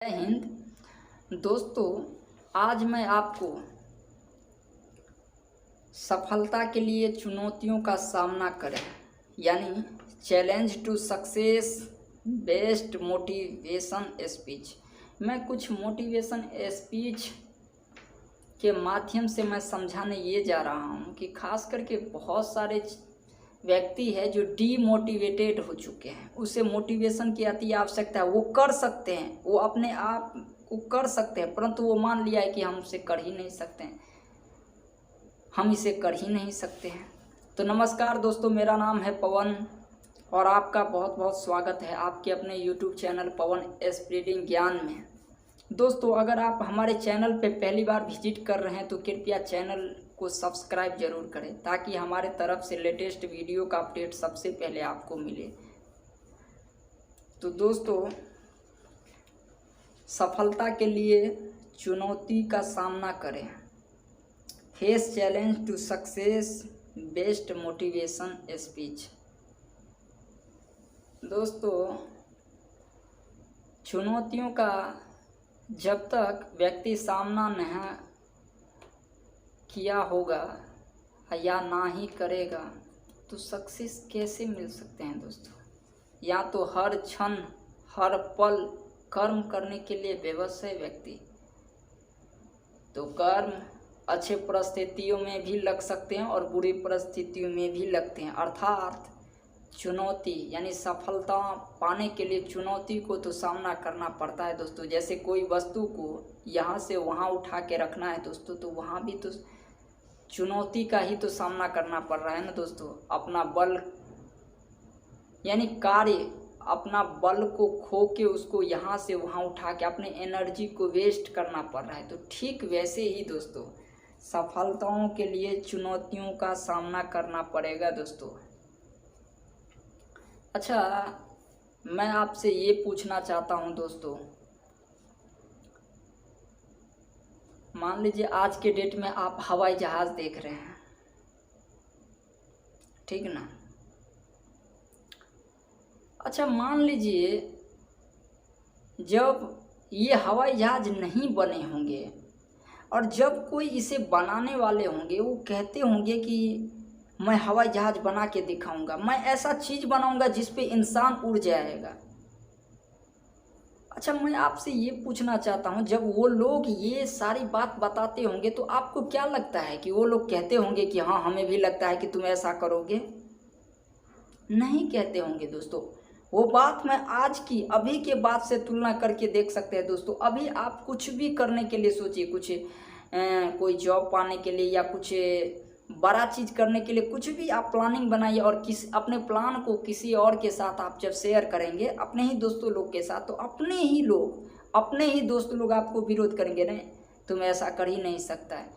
जय हिंद दोस्तों। आज मैं आपको सफलता के लिए चुनौतियों का सामना करें यानी challenge to success based motivation speech. मैं कुछ मोटिवेशन स्पीच के माध्यम से मैं समझाने ये जा रहा हूँ कि खास करके बहुत सारे व्यक्ति है जो डीमोटिवेटेड हो चुके हैं, उसे मोटिवेशन की अति आवश्यकता है। वो कर सकते हैं, वो अपने आप को कर सकते हैं, परंतु वो मान लिया है कि हम उसे कर ही नहीं सकते हैं, हम इसे कर ही नहीं सकते हैं। तो नमस्कार दोस्तों, मेरा नाम है पवन और आपका बहुत बहुत स्वागत है आपके अपने YouTube चैनल पवन स्प्रेडिंग ज्ञान में। दोस्तों, अगर आप हमारे चैनल पे पहली बार विजिट कर रहे हैं तो कृपया चैनल को सब्सक्राइब जरूर करें ताकि हमारे तरफ से लेटेस्ट वीडियो का अपडेट सबसे पहले आपको मिले। तो दोस्तों, सफलता के लिए चुनौती का सामना करें, face challenge to success based motivation speech. दोस्तों, चुनौतियों का जब तक व्यक्ति सामना नहीं किया होगा या ना ही करेगा तो सक्सेस कैसे मिल सकते हैं दोस्तों। या तो हर क्षण हर पल कर्म करने के लिए विवश है व्यक्ति, तो कर्म अच्छे परिस्थितियों में भी लग सकते हैं और बुरी परिस्थितियों में भी लगते हैं। अर्थात चुनौती यानी सफलता पाने के लिए चुनौती को तो सामना करना पड़ता है दोस्तों। जैसे कोई वस्तु को यहाँ से वहाँ उठा के रखना है दोस्तों, तो वहाँ भी तो चुनौती का ही तो सामना करना पड़ रहा है ना दोस्तों। अपना बल यानी कार्य, अपना बल को खो के उसको यहाँ से वहाँ उठा के अपने एनर्जी को वेस्ट करना पड़ रहा है। तो ठीक वैसे ही दोस्तों सफलताओं के लिए चुनौतियों का सामना करना पड़ेगा दोस्तों। अच्छा, मैं आपसे ये पूछना चाहता हूँ दोस्तों, मान लीजिए आज के डेट में आप हवाई जहाज़ देख रहे हैं, ठीक ना। अच्छा, मान लीजिए जब ये हवाई जहाज़ नहीं बने होंगे और जब कोई इसे बनाने वाले होंगे, वो कहते होंगे कि मैं हवाई जहाज़ बना के दिखाऊंगा, मैं ऐसा चीज़ बनाऊंगा जिस पे इंसान उड़ जाएगा। अच्छा, मैं आपसे ये पूछना चाहता हूँ, जब वो लोग ये सारी बात बताते होंगे तो आपको क्या लगता है कि वो लोग कहते होंगे कि हाँ हमें भी लगता है कि तुम ऐसा करोगे? नहीं कहते होंगे दोस्तों। वो बात मैं आज की अभी के बात से तुलना करके देख सकते हैं दोस्तों। अभी आप कुछ भी करने के लिए सोचिए, कुछ कोई जॉब पाने के लिए या कुछ बड़ा चीज़ करने के लिए कुछ भी आप प्लानिंग बनाइए और अपने प्लान को किसी और के साथ आप जब शेयर करेंगे, अपने ही दोस्तों लोग के साथ, तो अपने ही दोस्त लोग आपको विरोध करेंगे, नहीं तुम ऐसा कर ही नहीं सकता है।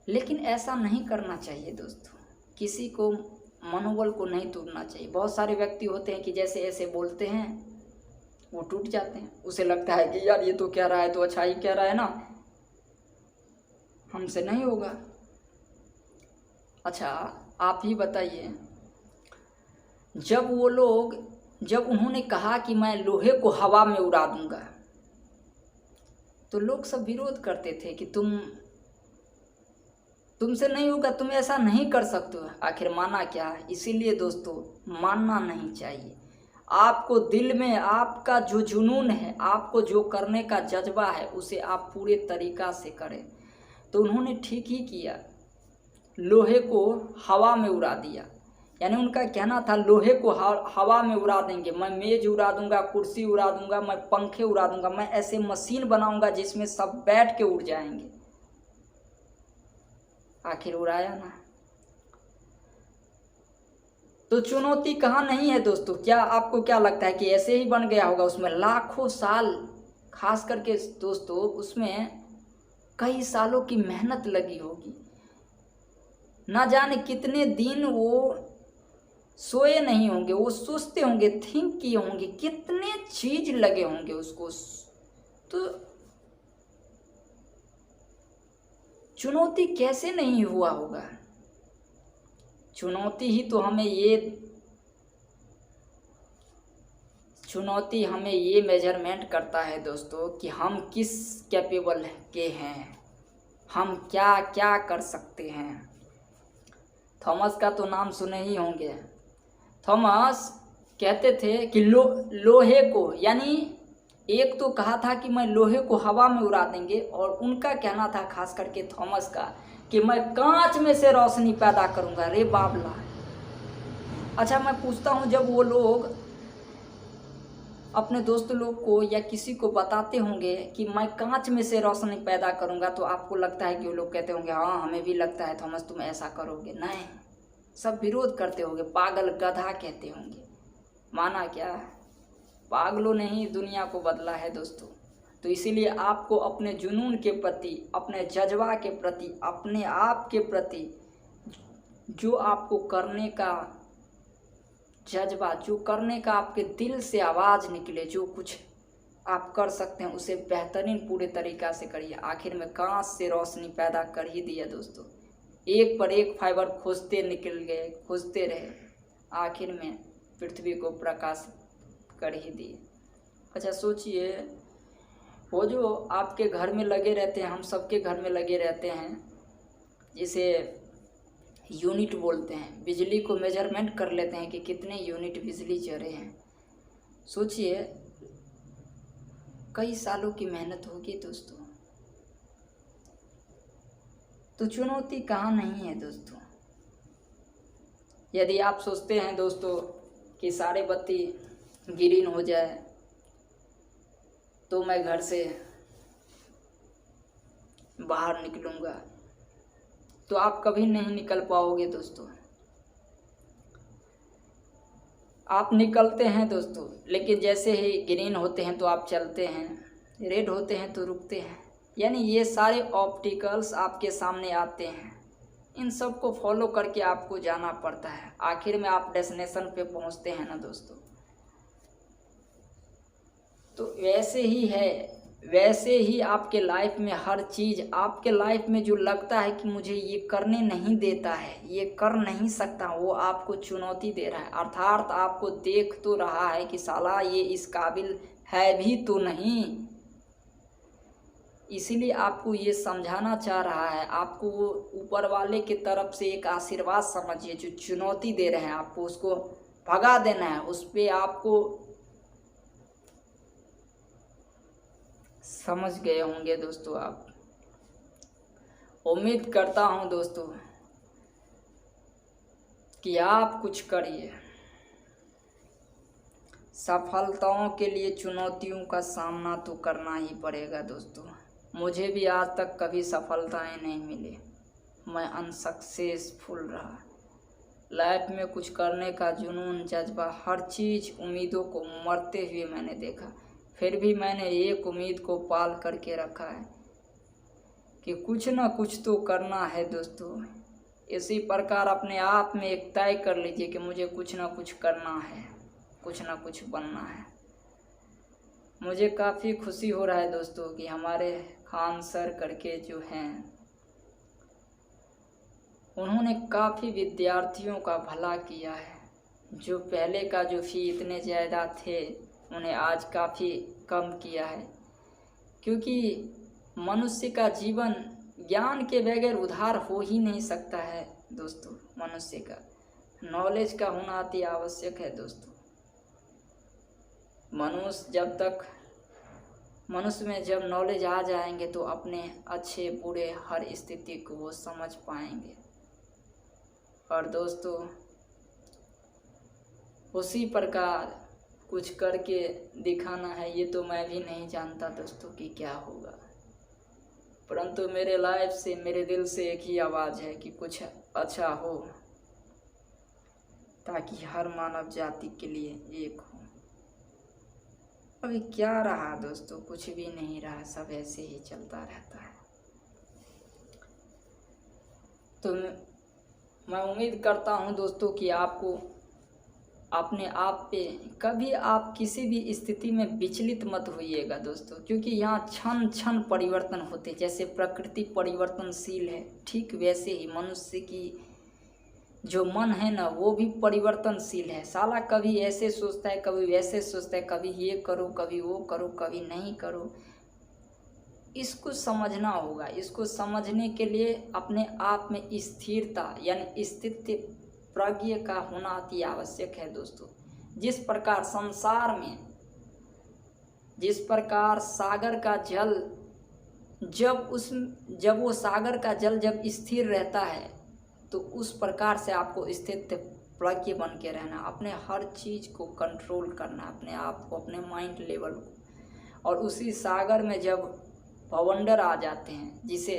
लेकिन ऐसा नहीं करना चाहिए दोस्तों, किसी को मनोबल को नहीं तोड़ना चाहिए। बहुत सारे व्यक्ति होते हैं कि जैसे ऐसे बोलते हैं वो टूट जाते हैं, उसे लगता है कि यार ये तो कह रहा है तो अच्छा ही कह रहा है ना, हमसे नहीं होगा। अच्छा, आप ही बताइए, जब उन्होंने कहा कि मैं लोहे को हवा में उड़ा दूंगा तो लोग सब विरोध करते थे कि तुमसे नहीं होगा, तुम ऐसा नहीं कर सकते हो। आखिर माना क्या? इसीलिए दोस्तों मानना नहीं चाहिए। आपको दिल में आपका जो जुनून है, आपको जो करने का जज्बा है, उसे आप पूरे तरीका से करें। तो उन्होंने ठीक ही किया, लोहे को हवा में उड़ा दिया। यानी उनका कहना था लोहे को हवा में उड़ा देंगे, मैं मेज उड़ा दूंगा, कुर्सी उड़ा दूंगा, मैं पंखे उड़ा दूंगा, मैं ऐसे मशीन बनाऊंगा जिसमें सब बैठ के उड़ जाएंगे। आखिर उड़ाया ना। तो चुनौती कहाँ नहीं है दोस्तों? क्या आपको क्या लगता है कि ऐसे ही बन गया होगा? उसमें लाखों साल, खास करके दोस्तों उसमें कई सालों की मेहनत लगी होगी। ना जाने कितने दिन वो सोए नहीं होंगे, वो सोचते होंगे, थिंक किए होंगे, कितने चीज लगे होंगे उसको। तो चुनौती कैसे नहीं हुआ होगा? चुनौती ही तो हमें ये चुनौती हमें ये मेजरमेंट करता है दोस्तों कि हम किस कैपेबल के हैं, हम क्या क्या कर सकते हैं। थॉमस का तो नाम सुने ही होंगे। थॉमस कहते थे कि लोहे को, यानी एक तो कहा था कि मैं लोहे को हवा में उड़ा देंगे, और उनका कहना था खास करके थॉमस का कि मैं कांच में से रोशनी पैदा करूंगा। रे बाबला, अच्छा मैं पूछता हूँ, जब वो लोग अपने दोस्त लोग को या किसी को बताते होंगे कि मैं कांच में से रोशनी पैदा करूंगा, तो आपको लगता है कि वो लोग कहते होंगे हाँ हमें भी लगता है थॉमस तुम ऐसा करोगे? नहीं, सब विरोध करते होंगे, पागल गधा कहते होंगे। माना क्या? पागलों ने ही दुनिया को बदला है दोस्तों। तो इसीलिए आपको अपने जुनून के प्रति, अपने जज्बा के प्रति, अपने आप के प्रति जो आपको करने का जज्बा, जो करने का आपके दिल से आवाज़ निकले, जो कुछ आप कर सकते हैं उसे बेहतरीन पूरे तरीक़ा से करिए। आखिर में कांच से रोशनी पैदा कर ही दिया दोस्तों। एक पर एक फाइबर खोजते निकल गए, खोजते रहे, आखिर में पृथ्वी को प्रकाशित कर ही दिए। अच्छा सोचिए, वो जो आपके घर में लगे रहते हैं, हम सबके घर में लगे रहते हैं, जिसे यूनिट बोलते हैं, बिजली को मेजरमेंट कर लेते हैं कि कितने यूनिट बिजली चले हैं। सोचिए कई सालों की मेहनत होगी दोस्तों। तो चुनौती कहाँ नहीं है दोस्तों। यदि आप सोचते हैं दोस्तों कि सारे बत्ती ग्रीन हो जाए तो मैं घर से बाहर निकलूँगा, तो आप कभी नहीं निकल पाओगे दोस्तों। आप निकलते हैं दोस्तों, लेकिन जैसे ही ग्रीन होते हैं तो आप चलते हैं, रेड होते हैं तो रुकते हैं। यानी ये सारे ऑप्टिकल्स आपके सामने आते हैं, इन सब को फॉलो करके आपको जाना पड़ता है। आखिर में आप डेस्टिनेशन पे पहुंचते हैं ना दोस्तों। तो वैसे ही है, वैसे ही आपके लाइफ में हर चीज़, आपके लाइफ में जो लगता है कि मुझे ये करने नहीं देता है, ये कर नहीं सकता, वो आपको चुनौती दे रहा है। अर्थात आपको देख तो रहा है कि साला ये इस काबिल है भी तो नहीं, इसीलिए आपको ये समझाना चाह रहा है। आपको वो ऊपर वाले की तरफ से एक आशीर्वाद समझिए, जो चुनौती दे रहे हैं आपको उसको भगा देना है, उस पर आपको समझ गए होंगे दोस्तों आप। उम्मीद करता हूं दोस्तों कि आप कुछ करिए। सफलताओं के लिए चुनौतियों का सामना तो करना ही पड़ेगा दोस्तों। मुझे भी आज तक कभी सफलताएं नहीं मिली, मैं अनसक्सेसफुल रहा। लाइफ में कुछ करने का जुनून, जज्बा, हर चीज़, उम्मीदों को मरते हुए मैंने देखा, फिर भी मैंने एक उम्मीद को पाल करके रखा है कि कुछ ना कुछ तो करना है दोस्तों। इसी प्रकार अपने आप में एक तय कर लीजिए कि मुझे कुछ ना कुछ करना है, कुछ ना कुछ बनना है। मुझे काफ़ी खुशी हो रहा है दोस्तों कि हमारे खान सर करके जो हैं, उन्होंने काफ़ी विद्यार्थियों का भला किया है। जो पहले का जो फी इतने ज़्यादा थे, उन्हें आज काफ़ी कम किया है, क्योंकि मनुष्य का जीवन ज्ञान के बगैर उद्धार हो ही नहीं सकता है दोस्तों। मनुष्य का नॉलेज का होना अति आवश्यक है दोस्तों। मनुष्य में जब नॉलेज आ जाएंगे तो अपने अच्छे बुरे हर स्थिति को वो समझ पाएंगे। और दोस्तों उसी प्रकार कुछ करके दिखाना है, ये तो मैं भी नहीं जानता दोस्तों कि क्या होगा, परंतु मेरे लाइफ से, मेरे दिल से एक ही आवाज़ है कि कुछ अच्छा हो, ताकि हर मानव जाति के लिए एक हो। अभी क्या रहा दोस्तों, कुछ भी नहीं रहा, सब ऐसे ही चलता रहता है। तो मैं उम्मीद करता हूं दोस्तों कि आपको अपने आप पे कभी आप किसी भी स्थिति में विचलित मत होइएगा दोस्तों, क्योंकि यहाँ क्षण क्षण परिवर्तन होते। जैसे प्रकृति परिवर्तनशील है, ठीक वैसे ही मनुष्य की जो मन है ना वो भी परिवर्तनशील है। साला कभी ऐसे सोचता है, कभी वैसे सोचता है, कभी ये करो, कभी वो करो, कभी नहीं करो। इसको समझना होगा। इसको समझने के लिए अपने आप में स्थिरता यानी स्थिति प्रज्ञ का होना अति आवश्यक है दोस्तों। जिस प्रकार संसार में, जिस प्रकार सागर का जल जब वो सागर का जल जब स्थिर रहता है, तो उस प्रकार से आपको स्थित प्रज्ञ बन के रहना, अपने हर चीज़ को कंट्रोल करना, अपने आप को, अपने माइंड लेवल को। और उसी सागर में जब बवंडर आ जाते हैं, जिसे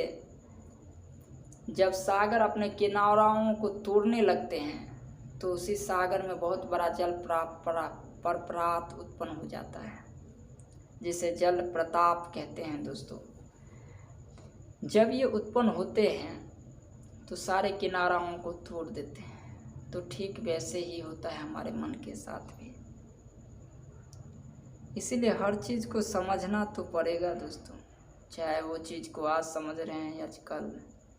जब सागर अपने किनारों को तोड़ने लगते हैं, तो उसी सागर में बहुत बड़ा जल प्रपात उत्पन्न हो जाता है, जिसे जल प्रताप कहते हैं दोस्तों। जब ये उत्पन्न होते हैं तो सारे किनारों को तोड़ देते हैं। तो ठीक वैसे ही होता है हमारे मन के साथ भी। इसीलिए हर चीज़ को समझना तो पड़ेगा दोस्तों, चाहे वो चीज़ को आज समझ रहे हैं या कल,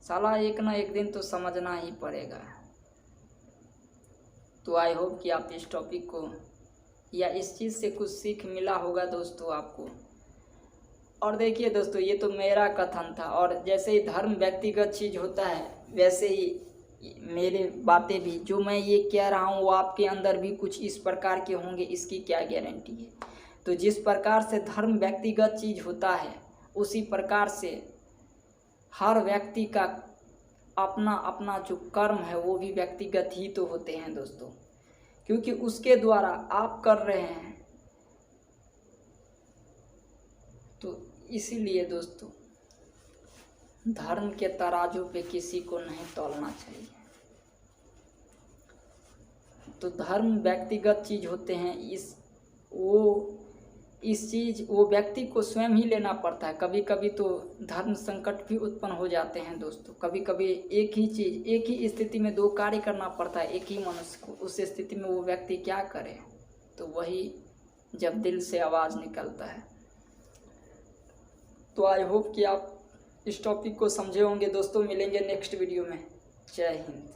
साला एक ना एक दिन तो समझना ही पड़ेगा। तो आई होप कि आप इस टॉपिक को या इस चीज़ से कुछ सीख मिला होगा दोस्तों आपको। और देखिए दोस्तों, ये तो मेरा कथन था, और जैसे ही धर्म व्यक्तिगत चीज़ होता है, वैसे ही मेरे बातें भी, जो मैं ये कह रहा हूँ वो आपके अंदर भी कुछ इस प्रकार के होंगे, इसकी क्या गारंटी है। तो जिस प्रकार से धर्म व्यक्तिगत चीज़ होता है, उसी प्रकार से हर व्यक्ति का अपना अपना जो कर्म है वो भी व्यक्तिगत ही तो होते हैं दोस्तों, क्योंकि उसके द्वारा आप कर रहे हैं। तो इसीलिए दोस्तों, धर्म के तराजू पे किसी को नहीं तौलना चाहिए। तो धर्म व्यक्तिगत चीज़ होते हैं, इस चीज़ वो व्यक्ति को स्वयं ही लेना पड़ता है। कभी कभी तो धर्म संकट भी उत्पन्न हो जाते हैं दोस्तों। कभी कभी एक ही चीज़, एक ही स्थिति में दो कार्य करना पड़ता है एक ही मनुष्य को। उस स्थिति में वो व्यक्ति क्या करे, तो वही जब दिल से आवाज़ निकलता है। तो आई होप कि आप इस टॉपिक को समझे होंगे दोस्तों। मिलेंगे नेक्स्ट वीडियो में। जय हिंद।